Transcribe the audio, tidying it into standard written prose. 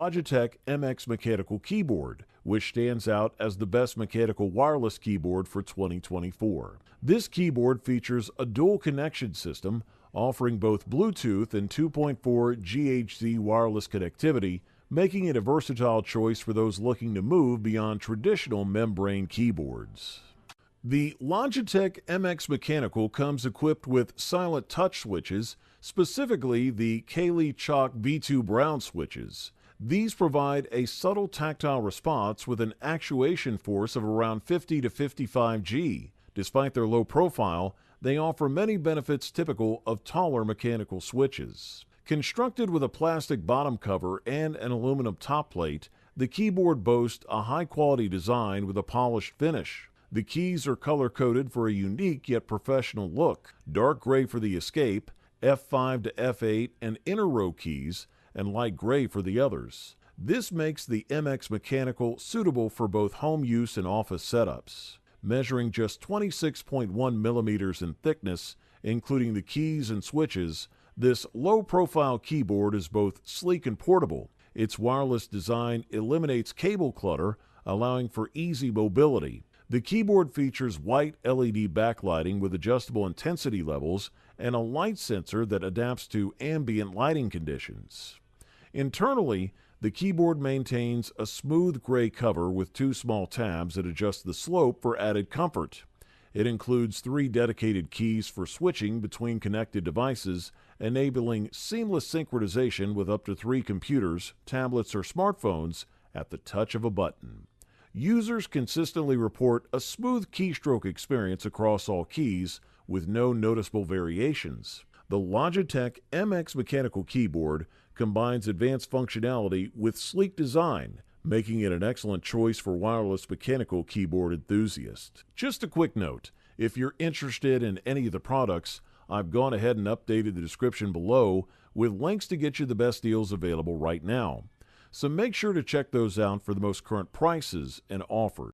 Logitech MX Mechanical Keyboard, which stands out as the best mechanical wireless keyboard for 2024. This keyboard features a dual connection system offering both Bluetooth and 2.4 GHz wireless connectivity, making it a versatile choice for those looking to move beyond traditional membrane keyboards. The Logitech MX Mechanical comes equipped with silent touch switches, specifically the Kaylee Chalk V2 Brown switches. These provide a subtle tactile response with an actuation force of around 50 to 55 G. Despite their low profile, they offer many benefits typical of taller mechanical switches. Constructed with a plastic bottom cover and an aluminum top plate, the keyboard boasts a high-quality design with a polished finish. The keys are color-coded for a unique yet professional look. Dark gray for the escape, F5 to F8 and inner row keys, and light gray for the others. This makes the MX Mechanical suitable for both home use and office setups. Measuring just 26.1 millimeters in thickness, including the keys and switches, this low-profile keyboard is both sleek and portable. Its wireless design eliminates cable clutter, allowing for easy mobility. The keyboard features white LED backlighting with adjustable intensity levels and a light sensor that adapts to ambient lighting conditions. Internally, the keyboard maintains a smooth gray cover with two small tabs that adjust the slope for added comfort. It includes 3 dedicated keys for switching between connected devices, enabling seamless synchronization with up to 3 computers, tablets, or smartphones at the touch of a button. Users consistently report a smooth keystroke experience across all keys with no noticeable variations. The Logitech MX Mechanical Keyboard combines advanced functionality with sleek design, making it an excellent choice for wireless mechanical keyboard enthusiasts. Just a quick note, if you're interested in any of the products, I've gone ahead and updated the description below with links to get you the best deals available right now. So make sure to check those out for the most current prices and offers.